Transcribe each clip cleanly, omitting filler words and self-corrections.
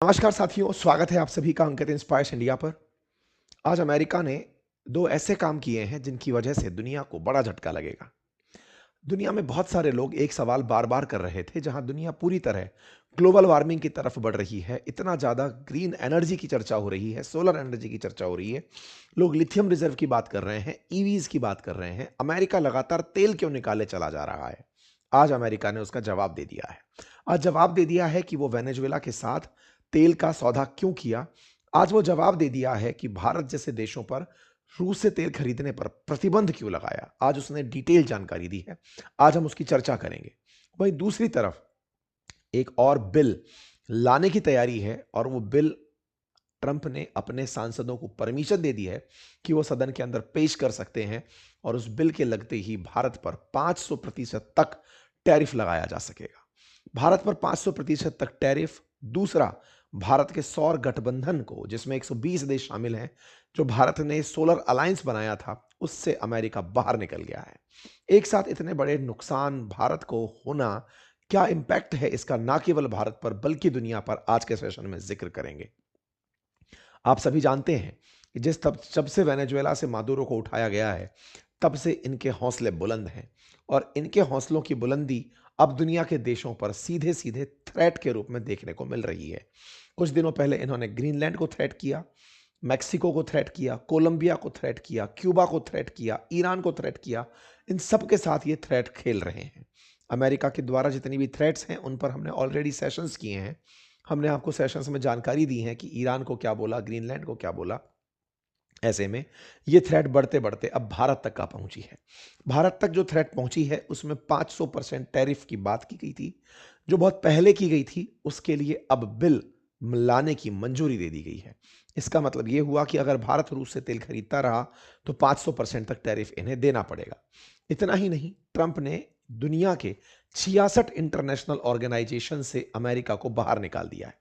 नमस्कार साथियों, स्वागत है आप सभी का अंकित इंस्पायर्स इंडिया पर। आज अमेरिका ने 2 ऐसे काम किए हैं जिनकी वजह से दुनिया को बड़ा झटका लगेगा। दुनिया में बहुत सारे लोग एक सवाल बार-बार कर रहे थे, जहां दुनिया पूरी तरह ग्लोबल वार्मिंग की तरफ बढ़ रही है, इतना ज़्यादा ग्रीन एनर्जी की चर्चा हो रही है, सोलर एनर्जी की चर्चा हो रही है। लोग लिथियम रिजर्व की बात कर रहे हैं, ईवीज़ की बात कर रहे हैं। अमेरिका लगातार तेल क्यों निकाले चला जा रहा है? आज अमेरिका ने उसका जवाब दे दिया है। आज जवाब दे दिया है कि वो वेनेजुएला के साथ तेल का सौदा क्यों किया। आज वो जवाब दे दिया है कि भारत जैसे देशों पर रूस से तेल खरीदने पर प्रतिबंध क्यों लगाया। आज उसने डिटेल जानकारी दी है। आज हम उसकी चर्चा करेंगे। वहीं दूसरी तरफ एक और बिल लाने की तैयारी है और वो बिल ट्रंप ने अपने सांसदों को परमिशन दे दी है कि वो सदन के अंदर पेश कर सकते हैं और उस बिल के लगते ही भारत पर 500% तक टैरिफ लगाया जा सकेगा। भारत पर 500% तक टैरिफ। दूसरा, भारत के सौर गठबंधन को, जिसमें 120 देश शामिल हैं, जो भारत ने सोलर अलायंस बनाया था, उससे अमेरिका बाहर निकल गया है। एक साथ इतने बड़े नुकसान भारत को होना, क्या इंपैक्ट है इसका ना केवल भारत पर बल्कि दुनिया पर, आज के सेशन में जिक्र करेंगे। आप सभी जानते हैं कि जिस तब जब से वेनेजुएला से मादुरो को उठाया गया है, तब से इनके हौसले बुलंद हैं और इनके हौसलों की बुलंदी अब दुनिया के देशों पर सीधे सीधे थ्रेट के रूप में देखने को मिल रही है। कुछ दिनों पहले इन्होंने ग्रीनलैंड को थ्रेट किया, मैक्सिको को थ्रेट किया, कोलंबिया को थ्रेट किया, क्यूबा को थ्रेट किया, ईरान को थ्रेट किया। इन सब के साथ ये थ्रेट खेल रहे हैं। अमेरिका के द्वारा जितनी भी थ्रेट्स हैं, उन पर हमने ऑलरेडी सेशंस किए हैं। हमने आपको सेशंस में जानकारी दी है कि ईरान को क्या बोला, ग्रीनलैंड को क्या बोला। ऐसे में ये थ्रेट बढ़ते बढ़ते अब भारत तक आ पहुंची है। भारत तक जो थ्रेट पहुंची है, उसमें 500% टैरिफ की बात की गई थी, जो बहुत पहले की गई थी। उसके लिए अब बिल लाने की मंजूरी दे दी गई है। इसका मतलब ये हुआ कि अगर भारत रूस से तेल खरीदता रहा तो 500% तक टैरिफ इन्हें देना पड़ेगा। इतना ही नहीं, ट्रंप ने दुनिया के 66 इंटरनेशनल ऑर्गेनाइजेशन से अमेरिका को बाहर निकाल दिया है।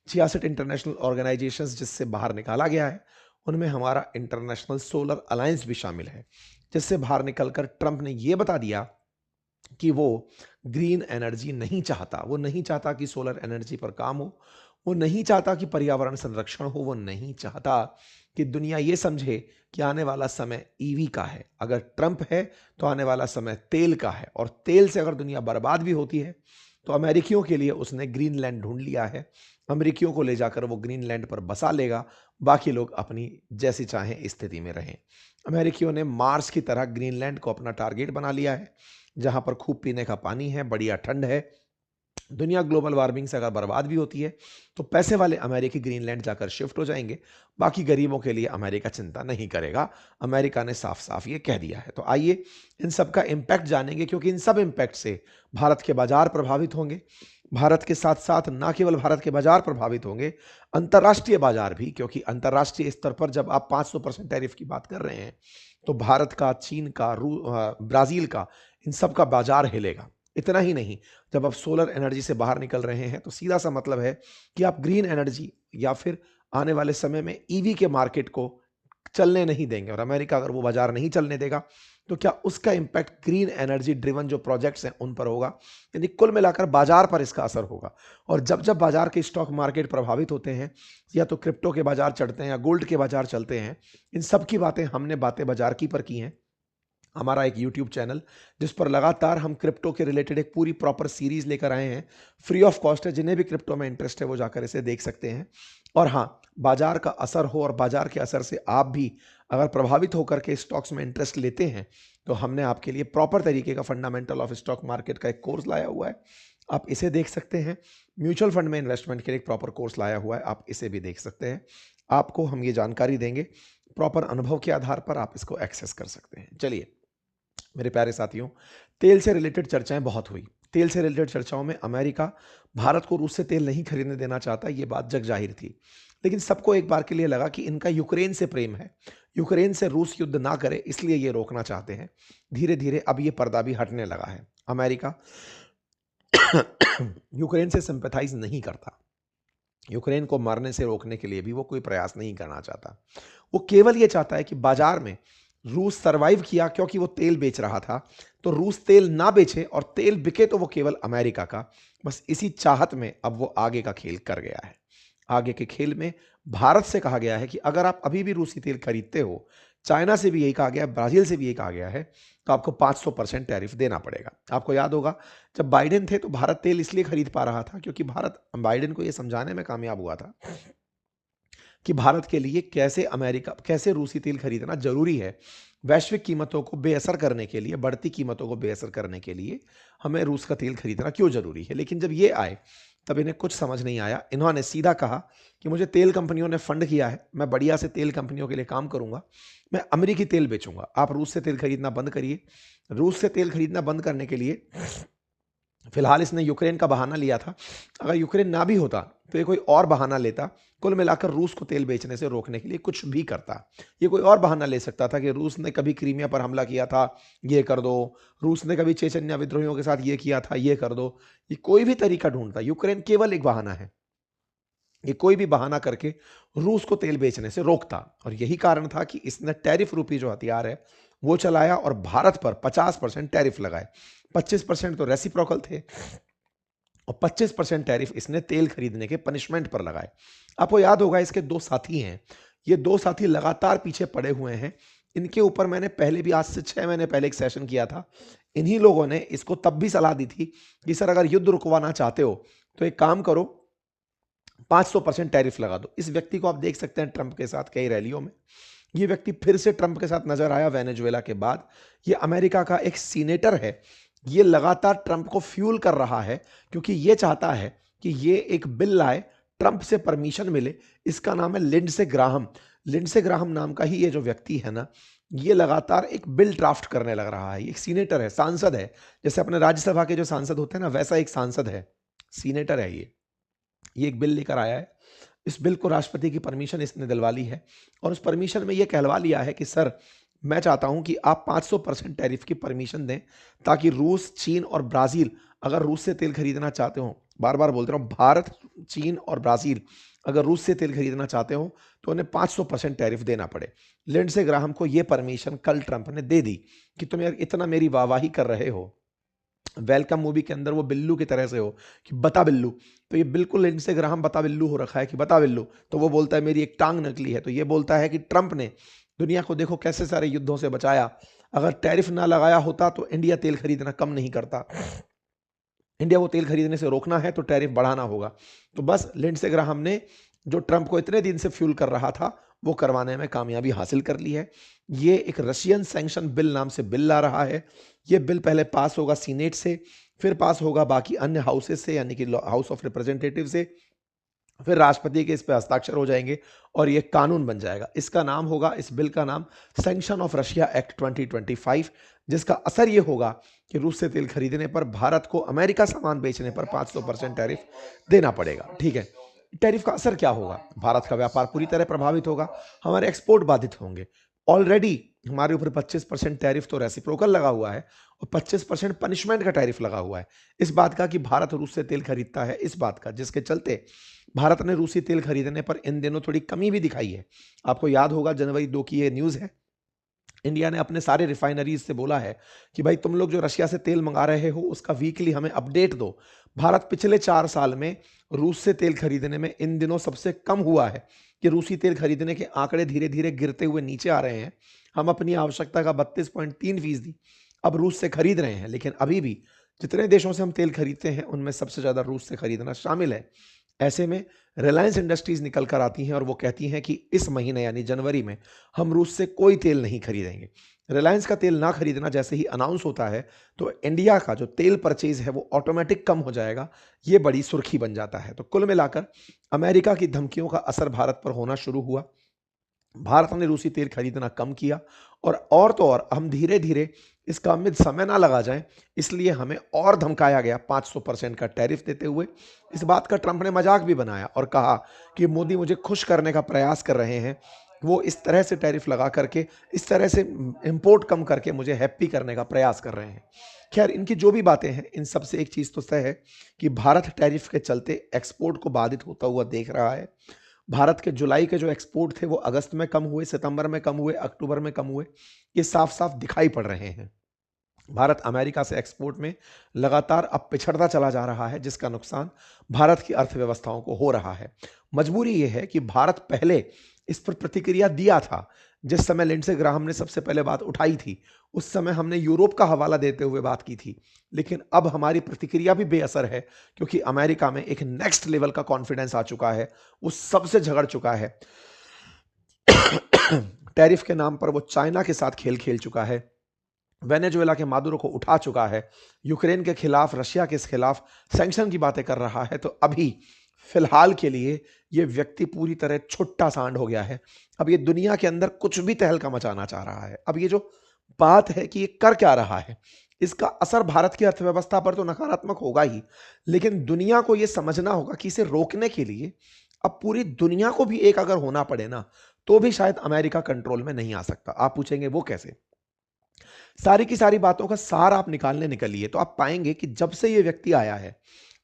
66 इंटरनेशनल ऑर्गेनाइजेशंस जिससे बाहर निकाला गया है, उनमें हमारा इंटरनेशनल सोलर अलायंस भी शामिल है, जिससे बाहर निकलकर ट्रंप ने यह बता दिया कि वो ग्रीन एनर्जी नहीं चाहता। वो नहीं चाहता कि सोलर एनर्जी पर काम हो, वो नहीं चाहता कि पर्यावरण संरक्षण हो, वो नहीं चाहता कि दुनिया ये समझे कि आने वाला समय ईवी का है। अगर ट्रंप है तो आने वाला समय तेल का है, और तेल से अगर दुनिया बर्बाद भी होती है तो अमेरिकियों के लिए उसने ग्रीनलैंड ढूंढ लिया है। अमेरिकियों को ले जाकर वो ग्रीनलैंड पर बसा लेगा, बाकी लोग अपनी जैसी चाहें स्थिति में रहें। अमेरिकियों ने मार्स की तरह ग्रीनलैंड को अपना टारगेट बना लिया है, जहां पर खूब पीने का पानी है, बढ़िया ठंड है। दुनिया ग्लोबल वार्मिंग से अगर बर्बाद भी होती है तो पैसे वाले अमेरिकी ग्रीनलैंड जाकर शिफ्ट हो जाएंगे, बाकी गरीबों के लिए अमेरिका चिंता नहीं करेगा। अमेरिका ने साफ साफ ये कह दिया है। तो आइए इन सब का इम्पैक्ट जानेंगे, क्योंकि इन सब इम्पैक्ट से भारत के बाजार प्रभावित होंगे। भारत के साथ साथ ना केवल भारत के बाजार प्रभावित होंगे, अंतर्राष्ट्रीय बाजार भी, क्योंकि अंतर्राष्ट्रीय स्तर पर जब आप 500% टैरिफ की बात कर रहे हैं तो भारत का, चीन का, ब्राजील का, इन सब का बाजार हिलेगा। इतना ही नहीं, जब आप सोलर एनर्जी से बाहर निकल रहे हैं तो सीधा सा मतलब है कि आप ग्रीन एनर्जी या फिर आने वाले समय में ईवी के मार्केट को चलने नहीं देंगे। और अमेरिका अगर वो बाजार नहीं चलने देगा तो क्या उसका इंपैक्ट ग्रीन एनर्जी ड्रिवन जो प्रोजेक्ट्स हैं उन पर होगा। यानी कुल मिलाकर बाजार पर इसका असर होगा। और जब जब बाजार के स्टॉक मार्केट प्रभावित होते हैं, या तो क्रिप्टो के बाजार चढ़ते हैं या गोल्ड के बाजार चलते हैं, इन सब की बातें हमने बातें बाजार की पर की हैं। हमारा एक यूट्यूब चैनल, जिस पर लगातार हम क्रिप्टो के रिलेटेड एक पूरी प्रॉपर सीरीज लेकर आए हैं, फ्री ऑफ कॉस्ट है। जिन्हें भी क्रिप्टो में इंटरेस्ट है वो जाकर इसे देख सकते हैं। और हाँ, बाजार का असर हो और बाजार के असर से आप भी अगर प्रभावित होकर के स्टॉक्स में इंटरेस्ट लेते हैं, तो हमने आपके लिए प्रॉपर तरीके का फंडामेंटल ऑफ स्टॉक मार्केट का एक कोर्स लाया हुआ है, आप इसे देख सकते हैं। म्यूचुअल फंड में इन्वेस्टमेंट के लिए एक प्रॉपर कोर्स लाया हुआ है, आप इसे भी देख सकते हैं। आपको हम ये जानकारी देंगे, प्रॉपर अनुभव के आधार पर आप इसको एक्सेस कर सकते हैं। चलिए मेरे प्यारे साथियों, तेल से रिलेटेड चर्चाएं बहुत हुई। तेल से रिलेटेड चर्चाओं में अमेरिका भारत को रूस से तेल नहीं खरीदने देना चाहता, ये बात जग जाहिर थी। लेकिन सबको एक बार के लिए लगा कि इनका यूक्रेन से प्रेम है, यूक्रेन से रूस युद्ध ना करे, इसलिए ये रोकना चाहते हैं। धीरे धीरे अब ये पर्दा भी हटने लगा है। अमेरिका यूक्रेन से सिंपैथाइज नहीं करता। यूक्रेन को मरने से रोकने के लिए भी वो कोई प्रयास नहीं करना चाहता। वो केवल ये चाहता है कि बाजार में रूस सरवाइव किया, क्योंकि वो तेल बेच रहा था, तो रूस तेल ना बेचे और तेल बिके तो वो केवल अमेरिका का। बस इसी चाहत में अब वो आगे का खेल कर गया है। आगे के खेल में भारत से कहा गया है कि अगर आप अभी भी रूसी तेल खरीदते हो, चाइना से भी यही कहा गया है, ब्राजील से भी यही कहा गया है, तो आपको 500% टैरिफ देना पड़ेगा। आपको याद होगा जब बाइडेन थे तो भारत तेल इसलिए खरीद पा रहा था क्योंकि भारत बाइडेन को यह समझाने में कामयाब हुआ था कि भारत के लिए कैसे रूसी तेल खरीदना जरूरी है। वैश्विक कीमतों को बेअसर करने के लिए, बढ़ती कीमतों को बेअसर करने के लिए हमें रूस का तेल खरीदना क्यों जरूरी है। लेकिन जब ये आए तब इन्हें कुछ समझ नहीं आया। इन्होंने सीधा कहा कि मुझे तेल कंपनियों ने फंड किया है, मैं बढ़िया से तेल कंपनियों के लिए काम करूंगा, मैं अमेरिकी तेल बेचूंगा, आप रूस से तेल खरीदना बंद करिए। रूस से तेल खरीदना बंद करने के लिए फिलहाल इसने यूक्रेन का बहाना लिया था। अगर यूक्रेन ना भी होता तो ये कोई और बहाना लेता, कुल मिलाकर रूस को तेल बेचने से रोकने के लिए कुछ भी करता। ये कोई और बहाना ले सकता था कि रूस ने कभी क्रीमिया पर हमला किया था, ये कर दो, रूस ने कभी चेचन्या विद्रोहियों के साथ ये किया था, ये कर दो। ये कोई भी तरीका ढूंढता, यूक्रेन केवल एक बहाना है, ये कोई भी बहाना करके रूस को तेल बेचने से रोकता। और यही कारण था कि इसने टैरिफ रूपी जो हथियार है वो चलाया और भारत पर 50% टैरिफ लगाए। 25% तो रेसिप्रोकल थे और 25% टैरिफ इसने तेल खरीदने के पनिशमेंट पर लगाए। आपको याद होगा इसके दो साथी हैं, ये दो साथी लगातार पीछे पड़े हुए हैं। इनके ऊपर मैंने पहले भी आज से 6 महीने पहले एक सेशन किया था। इन्हीं लोगों ने इसको तब भी सलाह दी थी कि सर अगर युद्ध रुकवाना चाहते हो तो एक काम करो, 500% टैरिफ लगा दो। इस व्यक्ति को आप देख सकते हैं ट्रंप के साथ कई रैलियों में। ये व्यक्ति फिर से ट्रंप के साथ नजर आया वेनेजुएला के बाद। ये अमेरिका का एक सीनेटर है। ये लगातार ट्रंप को फ्यूल कर रहा है क्योंकि ये चाहता है कि ये एक बिल लाए, ट्रंप से परमिशन मिले। इसका नाम है लिंडसे ग्राहम। लिंडसे ग्राहम नाम का ही ये जो व्यक्ति है ना, ये लगातार एक बिल ड्राफ्ट करने लग रहा है। एक सीनेटर है, सांसद है, जैसे अपने राज्यसभा के जो सांसद होते हैं ना, वैसा एक सांसद है, सीनेटर है ये एक बिल लेकर आया है। इस बिल को राष्ट्रपति की परमिशन इसने दिलवा ली है और उस परमिशन में यह कहलवा लिया है कि सर मैं चाहता हूं कि आप 500% टैरिफ की परमिशन दें ताकि रूस, चीन और ब्राजील अगर रूस से तेल खरीदना चाहते हो, बार बार बोलते रहा हूं, भारत, चीन और ब्राजील अगर रूस से तेल खरीदना चाहते हो तो उन्हें 500% टैरिफ देना पड़े। लिंडसे ग्राहम को यह परमिशन कल ट्रंप ने दे दी कि तुम यार इतना मेरी वाहवाही कर रहे हो, वेलकम मूवी के अंदर वो बिल्लू की तरह से हो कि बता बिल्लू, तो ये बिल्कुल लिंडसे ग्राहम बता बिल्लू हो रखा है कि बता बिल्लू। तो वो बोलता है मेरी एक टांग निकली है, तो ये बोलता है कि ट्रंप ने दुनिया को देखो कैसे सारे युद्धों से बचाया, अगर टैरिफ ना लगाया होता तो इंडिया तेल खरीदना कम नहीं करता, इंडिया को तेल खरीदने से रोकना है तो टैरिफ बढ़ाना होगा। तो बस लिंडसे ग्राहम ने जो ट्रंप को इतने दिन से फ्यूल कर रहा था वो करवाने में कामयाबी हासिल कर ली है। ये एक रशियन सैंक्शन बिल नाम से बिल ला रहा है। ये बिल पहले पास होगा सीनेट से, फिर पास होगा बाकी अन्य हाउसेस से, यानी कि हाउस ऑफ रिप्रेजेंटेटिव से, फिर राष्ट्रपति के इस पे हस्ताक्षर हो जाएंगे और ये कानून बन जाएगा। इसका नाम होगा, इस बिल का नाम सैंक्शन ऑफ रशिया एक्ट 2025, जिसका असर ये होगा कि रूस से तेल खरीदने पर भारत को अमेरिका सामान बेचने पर 500% टैरिफ देना पड़ेगा। ठीक है, टैरिफ का असर क्या होगा? भारत का व्यापार पूरी तरह प्रभावित होगा, हमारे एक्सपोर्ट बाधित होंगे। ऑलरेडी हमारे ऊपर 25% टैरिफ तो रेसिप्रोकल लगा हुआ है और 25% पनिशमेंट का टैरिफ लगा हुआ है इस बात का कि भारत रूस से तेल खरीदता है, इस बात का, जिसके चलते भारत ने रूसी तेल खरीदने पर इन दिनों थोड़ी कमी भी दिखाई है। आपको याद होगा जनवरी 2 की ये न्यूज़ है, इंडिया ने अपने सारे रिफाइनरीज से बोला है कि भाई तुम लोग जो रशिया से तेल मंगा रहे हो उसका वीकली हमें अपडेट दो। भारत पिछले 4 साल में रूस से तेल खरीदने में इन दिनों सबसे कम हुआ है कि रूसी तेल खरीदने के आंकड़े धीरे धीरे गिरते हुए नीचे आ रहे हैं। हम अपनी आवश्यकता का 32.3% अब रूस से खरीद रहे हैं, लेकिन अभी भी जितने देशों से हम तेल खरीदते हैं उनमें सबसे ज्यादा रूस से खरीदना शामिल है। ऐसे में रिलायंस इंडस्ट्रीज निकल कर आती हैं और वो कहती हैं कि इस महीने यानी जनवरी में हम रूस से कोई तेल नहीं खरीदेंगे। रिलायंस का तेल ना खरीदना जैसे ही अनाउंस होता है तो इंडिया का जो तेल परचेज है वो ऑटोमेटिक कम हो जाएगा। ये बड़ी सुर्खी बन जाता है। तो कुल मिलाकर अमेरिका की धमकियों का असर भारत पर होना शुरू हुआ। भारत ने रूसी तेल खरीदना कम किया और तो और हम धीरे धीरे इसका उम्मीद समय ना लगा जाए, इसलिए हमें और धमकाया गया 500% का टैरिफ देते हुए। इस बात का ट्रंप ने मजाक भी बनाया और कहा कि मोदी मुझे खुश करने का प्रयास कर रहे हैं, वो इस तरह से टैरिफ लगा करके, इस तरह से इंपोर्ट कम करके मुझे हैप्पी करने का प्रयास कर रहे हैं। खैर, इनकी जो भी बातें हैं, इन सब से एक चीज़ तो तय है कि भारत टैरिफ के चलते एक्सपोर्ट को बाधित होता हुआ देख रहा है। भारत के जुलाई के जो एक्सपोर्ट थे वो अगस्त में कम हुए, सितंबर में कम हुए, अक्टूबर में कम हुए, ये साफ साफ दिखाई पड़ रहे हैं। भारत अमेरिका से एक्सपोर्ट में लगातार अब पिछड़ता चला जा रहा है, जिसका नुकसान भारत की अर्थव्यवस्थाओं को हो रहा है। मजबूरी यह है कि भारत पहले इस पर प्रतिक्रिया दिया था। जिस समय लिंडसे ग्राहम ने सबसे पहले बात उठाई थी, उस समय हमने यूरोप का हवाला देते हुए बात की थी। लेकिन अब हमारी प्रतिक्रिया भी बेअसर है, क्योंकि अमेरिका में एक नेक्स्ट लेवल का कॉन्फिडेंस आ चुका है। वो सबसे झगड़ चुका है। टैरिफ के नाम पर वो चाइना के साथ खेल खेल चुका है। वेनेजुएला के मादुरो को उठा चुका है। यूक्रेन के खिलाफ, रशिया के खिलाफ सैंक्शन की बातें कर रहा है। तो अभी फिलहाल के लिए ये व्यक्ति पूरी तरह छुट्टा सांड हो गया है। अब ये दुनिया के अंदर कुछ भी तहलका मचाना चाह रहा है। अब ये जो बात है कि ये कर क्या रहा है, इसका असर भारत की अर्थव्यवस्था पर तो नकारात्मक होगा ही, लेकिन दुनिया को ये समझना होगा कि इसे रोकने के लिए अब पूरी दुनिया को भी एक अगर होना पड़े ना, तो भी शायद अमेरिका कंट्रोल में नहीं आ सकता। आप पूछेंगे वो कैसे? सारी की सारी बातों का सार आप निकालने निकलिए तो आप पाएंगे कि जब से ये व्यक्ति आया है,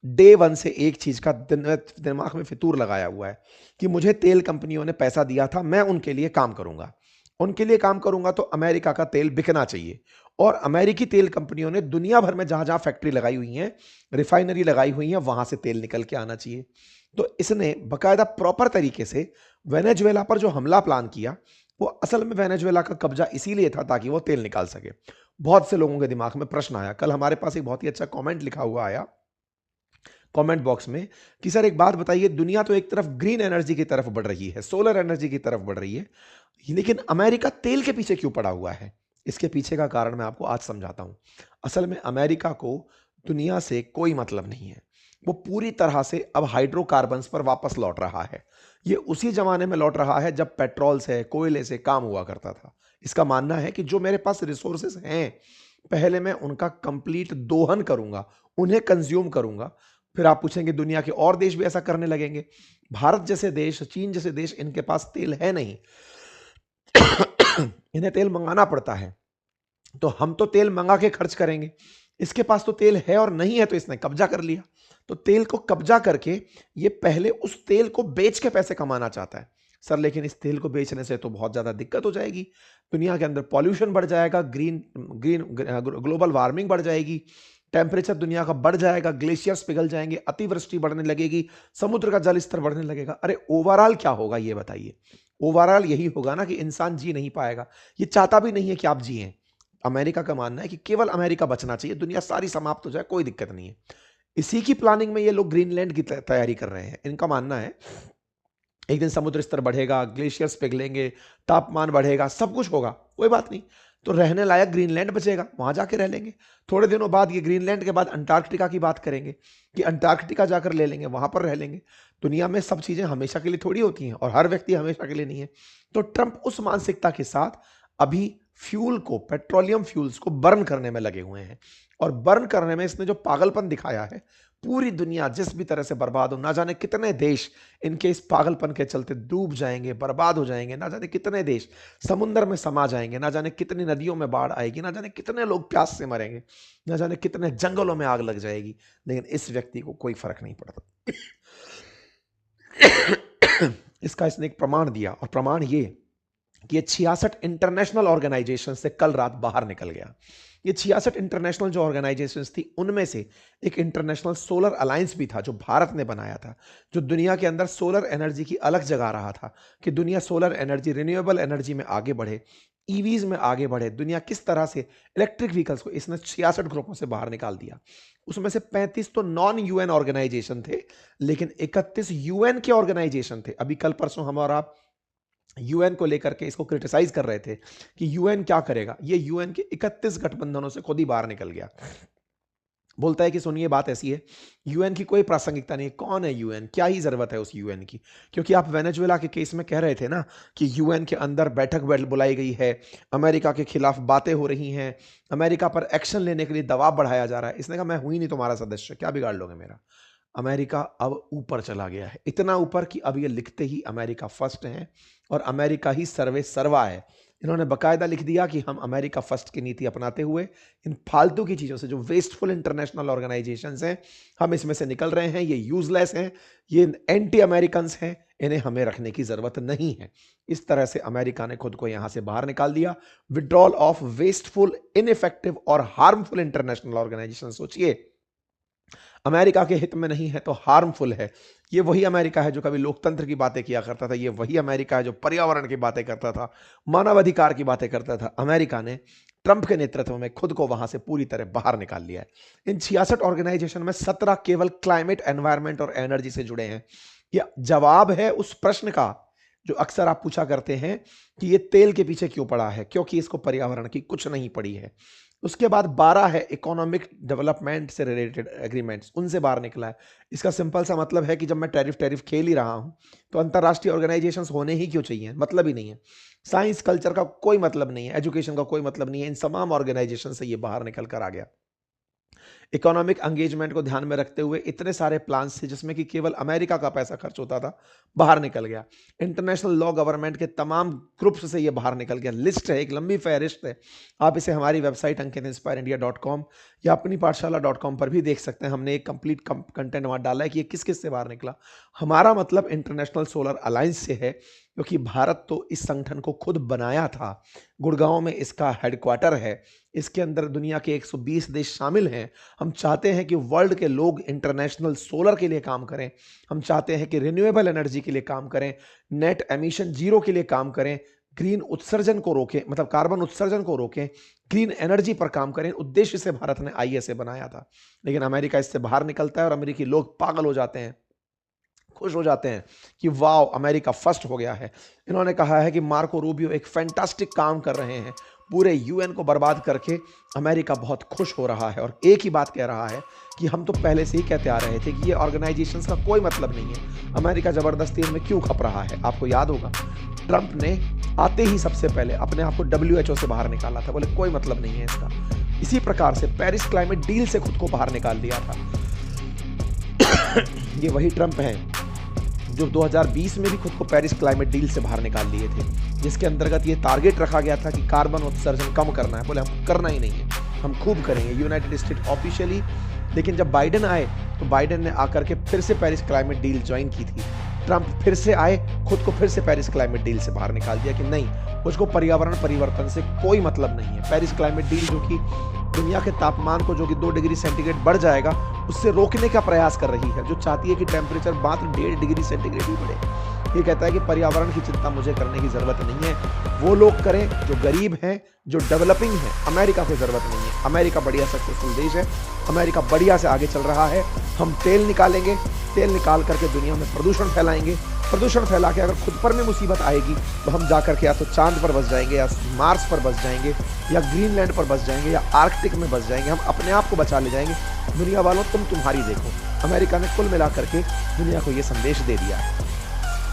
डे वन से एक चीज का दिमाग में फितूर लगाया हुआ है कि मुझे तेल कंपनियों ने पैसा दिया था, मैं उनके लिए काम करूंगा। उनके लिए काम करूंगा तो अमेरिका का तेल बिकना चाहिए। और अमेरिकी तेल कंपनियों ने दुनिया भर में जहां जहां फैक्ट्री लगाई हुई है, रिफाइनरी लगाई हुई है, वहां से तेल निकल के आना चाहिए। तो इसने बकायदा प्रॉपर तरीके से वेनेजुएला पर जो हमला प्लान किया, वो असल में वेनेजुएला का कब्जा इसीलिए था ताकि वो तेल निकाल सके। बहुत से लोगों के दिमाग में प्रश्न आया। कल हमारे पास एक बहुत ही अच्छा कमेंट लिखा हुआ आया कमेंट बॉक्स में कि सर एक बात बताइए, दुनिया तो एक तरफ ग्रीन एनर्जी की तरफ बढ़ रही है, सोलर एनर्जी की तरफ बढ़ रही है, लेकिन अमेरिका तेल के पीछे क्यों पड़ा हुआ है? इसके पीछे का कारण मैं आपको आज समझाता हूं। असल में अमेरिका को दुनिया से कोई मतलब नहीं है। वो पूरी तरह से अब हाइड्रोकार्बन्स पर वापस लौट रहा है। ये उसी जमाने में लौट रहा है जब पेट्रोल से, कोयले से काम हुआ करता था। इसका मानना है कि जो मेरे पास रिसोर्सेस हैं, पहले मैं उनका कंप्लीट दोहन करूंगा, उन्हें कंज्यूम करूंगा। फिर आप पूछेंगे दुनिया के और देश भी ऐसा करने लगेंगे। भारत जैसे देश, चीन जैसे देश, इनके पास तेल है नहीं। इन्हें तेल मंगाना पड़ता है। तो हम तो तेल मंगा के खर्च करेंगे। इसके पास तो तेल है और नहीं है, तो इसने कब्जा कर लिया। तो तेल को कब्जा करके ये पहले उस तेल को बेच के पैसे कमाना चाहता है। सर लेकिन इस तेल को बेचने से तो बहुत ज्यादा दिक्कत हो जाएगी, दुनिया के अंदर पॉल्यूशन बढ़ जाएगा, ग्रीन ग्रीन ग्लोबल वार्मिंग बढ़ जाएगी, टेम्परेचर दुनिया का बढ़ जाएगा, ग्लेशियर्स पिघल जाएंगे, अतिवृष्टि बढ़ने लगेगी, समुद्र का जल स्तर बढ़ने लगेगा। अरे ओवरऑल क्या होगा ये बताइए? ओवरऑल यही होगा ना कि इंसान जी नहीं पाएगा। ये चाहता भी नहीं है कि आप जिए। अमेरिका का मानना है कि केवल अमेरिका बचना चाहिए, दुनिया सारी समाप्त हो जाए, कोई दिक्कत नहीं है। इसी की प्लानिंग में ये लोग ग्रीनलैंड की तैयारी कर रहे हैं। इनका मानना है एक दिन समुद्र स्तर बढ़ेगा, ग्लेशियर्स पिघलेंगे, तापमान बढ़ेगा, सब कुछ होगा, कोई बात नहीं, तो रहने लायक ग्रीनलैंड बचेगा, वहां जाके रह लेंगे। थोड़े दिनों बाद ये ग्रीनलैंड के बाद अंटार्कटिका की बात करेंगे कि अंटार्कटिका जाकर ले लेंगे, वहां पर रह लेंगे। दुनिया में सब चीजें हमेशा के लिए थोड़ी होती हैं और हर व्यक्ति हमेशा के लिए नहीं है। तो ट्रंप उस मानसिकता के साथ अभी फ्यूल को, पेट्रोलियम फ्यूल्स को बर्न करने में लगे हुए हैं। और बर्न करने में इसने जो पागलपन दिखाया है, पूरी दुनिया जिस भी तरह से बर्बाद हो, ना जाने कितने देश इनके इस पागलपन के चलते डूब जाएंगे, बर्बाद हो जाएंगे, ना जाने कितने देश समुद्र में समा जाएंगे, ना जाने कितनी नदियों में बाढ़ आएगी, ना जाने कितने लोग प्यास से मरेंगे, ना जाने कितने जंगलों में आग लग जाएगी, लेकिन इस व्यक्ति को कोई फर्क नहीं पड़ता। इसका इसने एक प्रमाण दिया, और प्रमाण ये कि ये 66 इंटरनेशनल ऑर्गेनाइजेशन से कल रात बाहर निकल गया। ये 66 इंटरनेशनल जो ऑर्गेनाइजेशंस थी, उनमें से एक इंटरनेशनल सोलर अलायंस भी था जो भारत ने बनाया था, जो दुनिया के अंदर सोलर एनर्जी की अलग जगा रहा था कि दुनिया सोलर एनर्जी, रिन्यूएबल एनर्जी में आगे बढ़े, ईवीज में आगे बढ़े, दुनिया किस तरह से इलेक्ट्रिक व्हीकल्स को, इसने 66 ग्रुपों से बाहर निकाल दिया। उसमें से 35 तो नॉन यूएन ऑर्गेनाइजेशन थे, लेकिन 31 यूएन के ऑर्गेनाइजेशन थे। अभी कल परसों हम और आप यूएन को लेकर के इसको क्रिटिसाइज कर रहे थे कि यूएन क्या करेगा। ये यूएन के 31 गठबंधनों से खुद ही बाहर निकल गया। बोलता है कि सुनिए बात ऐसी है, यूएन की कोई प्रासंगिकता नहीं है। कौन है यूएन? क्या ही जरूरत है उस यूएन की? क्योंकि आप वेनेजुएला के केस में कह रहे थे ना कि यूएन के अंदर बैठक बुलाई गई है, अमेरिका के खिलाफ बातें हो रही हैं, अमेरिका पर एक्शन लेने के लिए दबाव बढ़ाया जा रहा है। इसने कहा मैं हुई नहीं तुम्हारा सदस्य, क्या बिगाड़ लोगे मेरा? अमेरिका अब ऊपर चला गया है, इतना ऊपर कि अब ये लिखते ही अमेरिका फर्स्ट है और अमेरिका ही सर्वे सर्वा है। इन्होंने बकायदा लिख दिया कि हम अमेरिका फर्स्ट की नीति अपनाते हुए इन फालतू की चीज़ों से, जो वेस्टफुल इंटरनेशनल ऑर्गेनाइजेशंस हैं, हम इसमें से निकल रहे हैं। ये यूजलेस हैं, ये एंटी अमेरिकन्स हैं, इन्हें हमें रखने की जरूरत नहीं है। इस तरह से अमेरिका ने खुद को यहां से बाहर निकाल दिया। विड्रॉल ऑफ वेस्टफुल, इनइफेक्टिव और हार्मफुल इंटरनेशनल ऑर्गेनाइजेशन। सोचिए, अमेरिका के हित में नहीं है तो हार्मफुल है। ये वही अमेरिका है जो कभी लोकतंत्र की बातें किया करता था, ये वही अमेरिका है जो पर्यावरण की बातें करता था, मानवाधिकार की बातें करता था। अमेरिका ने ट्रंप के नेतृत्व में खुद को वहां से पूरी तरह बाहर निकाल लिया है। इन 66 ऑर्गेनाइजेशन में 17 केवल क्लाइमेट, एनवायरमेंट और एनर्जी से जुड़े हैं। यह जवाब है उस प्रश्न का जो अक्सर आप पूछा करते हैं कि ये तेल के पीछे क्यों पड़ा है, क्योंकि इसको पर्यावरण की कुछ नहीं पड़ी है। उसके बाद 12 है इकोनॉमिक डेवलपमेंट से रिलेटेड एग्रीमेंट्स, उनसे बाहर निकला है। इसका सिंपल सा मतलब है कि जब मैं टैरिफ खेल ही रहा हूं तो अंतरराष्ट्रीय ऑर्गेनाइजेशंस होने ही क्यों चाहिए, मतलब ही नहीं है। साइंस कल्चर का कोई मतलब नहीं है, एजुकेशन का कोई मतलब नहीं है, इन तमाम ऑर्गेनाइजेशन से ये बाहर निकल कर आ गया। इकोनॉमिक एंगेजमेंट को ध्यान में रखते हुए इतने सारे प्लान्स थे जिसमें कि केवल अमेरिका का पैसा खर्च होता था, बाहर निकल गया। इंटरनेशनल लॉ गवर्नमेंट के तमाम ग्रुप्स से ये बाहर निकल गया। लिस्ट है, एक लंबी फहरिस्त है। आप इसे हमारी वेबसाइट अंकित-inspireindia.com या अपनी पाठशाला.com पर भी देख सकते हैं। हमने एक कंप्लीट कंटेंट वहां डाला है कि ये किस किस से बाहर निकला। हमारा मतलब इंटरनेशनल सोलर अलायंस से है, क्योंकि भारत तो इस संगठन को खुद बनाया था। गुड़गांव में इसका हेडक्वार्टर है। इसके अंदर दुनिया के 120 देश शामिल हैं। हम चाहते हैं कि वर्ल्ड के लोग इंटरनेशनल सोलर के लिए काम करें। हम चाहते हैं कि रिन्यूएबल एनर्जी के लिए काम करें, नेट एमिशन जीरो के लिए काम करें, ग्रीन उत्सर्जन को रोकें, मतलब कार्बन उत्सर्जन को रोकें, ग्रीन एनर्जी पर काम करें। उद्देश्य से भारत ने आईएसए बनाया था, लेकिन अमेरिका इससे बाहर निकलता है और अमेरिकी लोग पागल हो जाते हैं, खुश हो जाते हैं कि वाओ अमेरिका फर्स्ट हो गया है। इन्होंने कहा है कि मार्को रूबियो एक फैंटास्टिक काम कर रहे हैं, पूरे यूएन को बर्बाद करके अमेरिका बहुत खुश हो रहा है। और एक ही बात कह रहा है कि हम तो पहले से ही कहते आ रहे थे कि ये ऑर्गेनाइजेशंस का कोई मतलब नहीं है, अमेरिका जबरदस्ती इनमें क्यों खप रहा है। आपको याद होगा ट्रंप ने आते ही सबसे पहले अपने आप को WHO से बाहर निकाला था, बोले कोई मतलब नहीं है इसका। इसी प्रकार से पेरिस क्लाइमेट डील से खुद को बाहर निकाल दिया था। ये वही ट्रंप है जो 2020 में भी खुद को पेरिस क्लाइमेट डील से बाहर निकाल लिए थे, जिसके अंतर्गत ये टारगेट रखा गया था कि कार्बन उत्सर्जन कम करना है। बोले हम करना ही नहीं है, हम खूब करेंगे, यूनाइटेड स्टेट ऑफिशियली। लेकिन जब बाइडेन आए तो बाइडेन ने आकर के फिर से पेरिस क्लाइमेट डील ज्वाइन की थी। ट्रंप फिर से आए, खुद को फिर से पेरिस क्लाइमेट डील से बाहर निकाल दिया कि नहीं, मुझको पर्यावरण परिवर्तन से कोई मतलब नहीं है। पेरिस क्लाइमेट डील जो कि दुनिया के तापमान को जो कि 2 डिग्री सेंटीग्रेड बढ़ जाएगा उससे रोकने का प्रयास कर रही है, जो चाहती है कि टेम्परेचर मात्र 1.5 डिग्री सेंटीग्रेड ही बढ़े। ये कहता है कि पर्यावरण की चिंता मुझे करने की जरूरत नहीं है, वो लोग करें जो गरीब हैं, जो डेवलपिंग है। अमेरिका को जरूरत नहीं है, अमेरिका बढ़िया सक्सेसफुल देश है, अमेरिका बढ़िया से आगे चल रहा है। हम तेल निकालेंगे, तेल निकाल करके दुनिया में प्रदूषण फैलाएंगे, प्रदूषण फैला के अगर खुद पर में मुसीबत आएगी तो हम जाकर के या तो चांद पर बस जाएंगे, या मार्स पर बस जाएंगे, या ग्रीनलैंड पर बस जाएंगे, या आर्कटिक में बस जाएंगे। हम अपने आप को बचा ले जाएंगे। दुनिया वालों तुम तुम्हारी देखो। अमेरिका ने कुल मिला करके दुनिया को यह संदेश दे दिया है।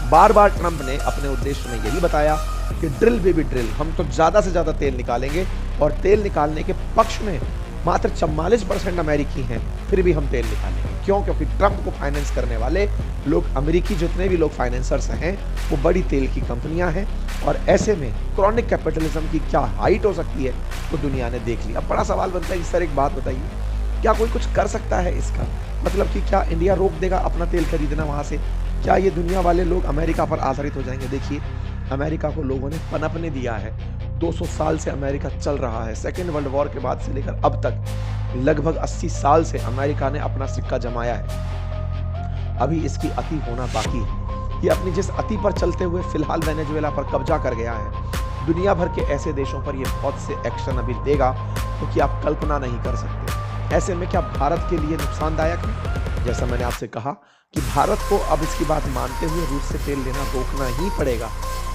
बार बार ट्रंप ने अपने उद्देश्य में यही बताया कि ड्रिल बेबी ड्रिल, हम तो ज्यादा से ज्यादा तेल निकालेंगे, और तेल निकालने के पक्ष में मात्र 44% अमेरिकी हैं, फिर भी हम तेल निकालेंगे। क्यों? क्योंकि ट्रंप को फाइनेंस करने वाले लोग, अमेरिकी जितने भी लोग फाइनेंसर्स हैं, वो बड़ी तेल की कंपनियां हैं। और ऐसे में क्रॉनिक कैपिटलिज्म की क्या हाइट हो सकती है तो दुनिया ने देख लिया। अब बड़ा सवाल बनता है कि सर एक बात बताइए, क्या कोई कुछ कर सकता है इसका? मतलब कि क्या इंडिया रोक देगा अपना तेल खरीदना वहां से? क्या ये दुनिया वाले लोग अमेरिका पर आधारित हो जाएंगे? देखिए, अमेरिका को लोगों ने पनपने दिया है। 200 साल से अमेरिका चल रहा है। सेकेंड वर्ल्ड वॉर के बाद से लेकर अब तक लगभग 80 साल से अमेरिका ने अपना सिक्का जमाया है। अभी इसकी अति होना बाकी है। ये अपनी जिस अति पर चलते हुए फिलहाल वेनेजुएला पर कब्जा कर गया है, दुनिया भर के ऐसे देशों पर ये बहुत से एक्शन अभी देगा क्योंकि तो आप कल्पना नहीं कर सकते। ऐसे में क्या भारत के लिए नुकसानदायक है? जैसा मैंने आपसे कहा कि भारत को अब इसकी बात मानते हुए रूस से तेल लेना रोकना ही पड़ेगा,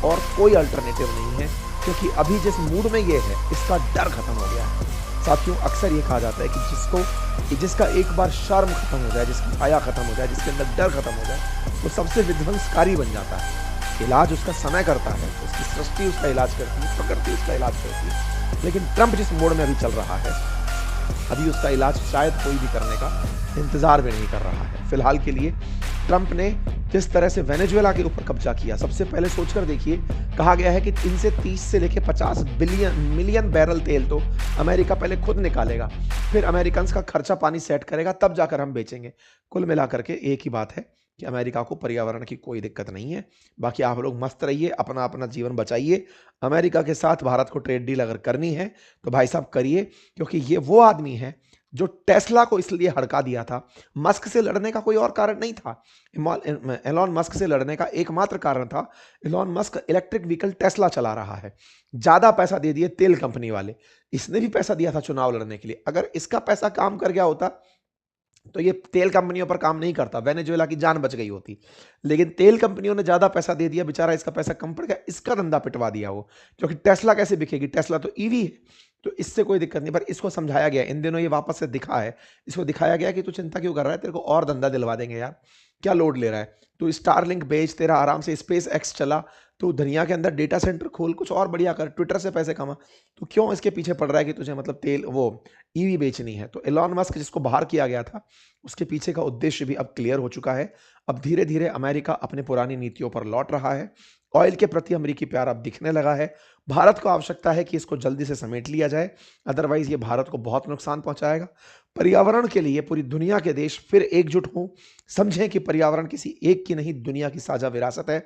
और कोई अल्टरनेटिव नहीं है, क्योंकि अभी जिस मूड में ये है इसका डर खत्म हो गया है। साथियों, अक्सर ये कहा जाता है कि जिसका एक बार शर्म खत्म हो जाए, जिसकी हया खत्म हो जाए, जिसके अंदर डर खत्म हो जाए, वो सबसे विध्वंसकारी बन जाता है। इलाज उसका समय करता है, उसकी सृष्टि उसका इलाज करती है, प्रकृति उसका इलाज करती है। लेकिन ट्रंप जिस मोड में अभी चल रहा है, अभी उसका इलाज शायद कोई भी करने का इंतजार भी नहीं कर रहा है। फिलहाल के लिए ट्रंप ने जिस तरह से वेनेजुएला के ऊपर कब्जा किया, सबसे पहले सोचकर देखिए, कहा गया है कि 330 से लेकर 50 मिलियन बैरल तेल तो अमेरिका पहले खुद निकालेगा, फिर अमेरिकन का खर्चा पानी सेट करेगा, तब जाकर हम बेचेंगे। कुल मिलाकर के एक ही बात है कि अमेरिका को पर्यावरण की कोई दिक्कत नहीं है। बाकी आप लोग मस्त रहिए, अपना अपना जीवन बचाइए। अमेरिका के साथ भारत को ट्रेड डील अगर करनी है तो भाई साहब करिए, क्योंकि ये वो आदमी है जो टेस्ला को इसलिए हड़का दिया था, मस्क से लड़ने का कोई और कारण नहीं था। एलॉन मस्क से लड़ने का एकमात्र कारण था, Elon Musk electric vehicle Tesla चला रहा है। ज्यादा पैसा दे दिए तेल कंपनी वाले, इसने भी पैसा दिया था चुनाव लड़ने के लिए। अगर इसका पैसा काम कर गया होता तो ये तेल कंपनियों पर काम नहीं करता, वेनेजुएला की जान बच गई होती। लेकिन तेल कंपनियों ने ज्यादा पैसा दे दिया, बेचारा इसका पैसा कम पड़ गया, इसका धंधा पिटवा दिया वो। क्योंकि टेस्ला कैसे बिकेगी, टेस्ला तो ईवी है, तो इससे कोई दिक्कत नहीं। पर इसको समझाया गया, इन दिनों ये वापस से दिखा है, इसको दिखाया गया कि तू चिंता क्यों कर रहा है, तेरे को और धंधा दिलवा देंगे यार, क्या लोड ले रहा है तू, स्टारलिंक बेच, तेरा आराम से स्पेस एक्स चला, तू दुनिया के अंदर डेटा सेंटर खोल, कुछ और बढ़िया कर, ट्विटर से पैसे कमा, तो क्यों इसके पीछे पड़ रहा है कि तुझे मतलब तेल वो ईवी बेचनी है। तो एलॉन मस्क जिसको बाहर किया गया था, उसके पीछे का उद्देश्य भी अब क्लियर हो चुका है। अब धीरे धीरे अमेरिका अपने पुरानी नीतियों पर लौट रहा है, ऑयल के प्रति अमेरिकी प्यार अब दिखने लगा है। भारत को आवश्यकता है कि इसको जल्दी से समेट लिया जाए, अदरवाइज ये भारत को बहुत नुकसान पहुंचाएगा। पर्यावरण के लिए पूरी दुनिया के देश फिर एकजुट हों, समझें कि पर्यावरण किसी एक की नहीं, दुनिया की साझा विरासत है।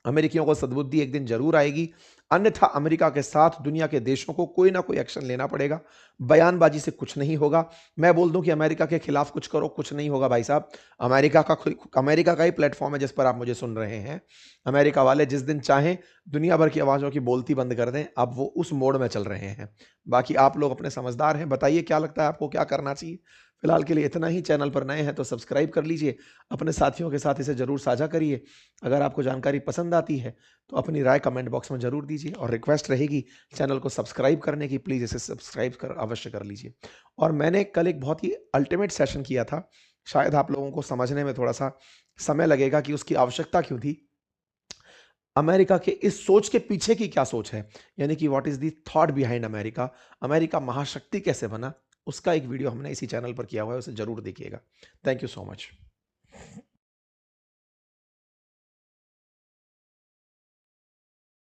अमेरिकियों को सद्बुद्धि एक दिन जरूर आएगी, अन्यथा अमेरिका के साथ दुनिया के देशों को कोई ना कोई एक्शन लेना पड़ेगा। बयानबाजी से कुछ नहीं होगा। मैं बोल दूं कि अमेरिका के खिलाफ कुछ करो, कुछ नहीं होगा भाई साहब। अमेरिका का ही प्लेटफॉर्म है जिस पर आप मुझे सुन रहे हैं। अमेरिका वाले जिस दिन चाहें दुनिया भर की आवाजों की बोलती बंद कर दें, अब वो उस मोड में चल रहे हैं। बाकी आप लोग अपने समझदार हैं, बताइए क्या लगता है आपको, क्या करना चाहिए। फिलहाल के लिए इतना ही। चैनल पर नए हैं तो सब्सक्राइब कर लीजिए, अपने साथियों के साथ इसे जरूर साझा करिए। अगर आपको जानकारी पसंद आती है तो अपनी राय कमेंट बॉक्स में जरूर दीजिए, और रिक्वेस्ट रहेगी चैनल को सब्सक्राइब करने की, प्लीज़ इसे सब्सक्राइब कर अवश्य कर लीजिए। और मैंने कल एक बहुत ही अल्टीमेट सेशन किया था, शायद आप लोगों को समझने में थोड़ा सा समय लगेगा कि उसकी आवश्यकता क्यों थी। अमेरिका के इस सोच के पीछे की क्या सोच है, यानी कि what is the thought behind America, America महाशक्ति कैसे बना, उसका एक वीडियो हमने इसी चैनल पर किया हुआ है, उसे जरूर देखिएगा। Thank you so much.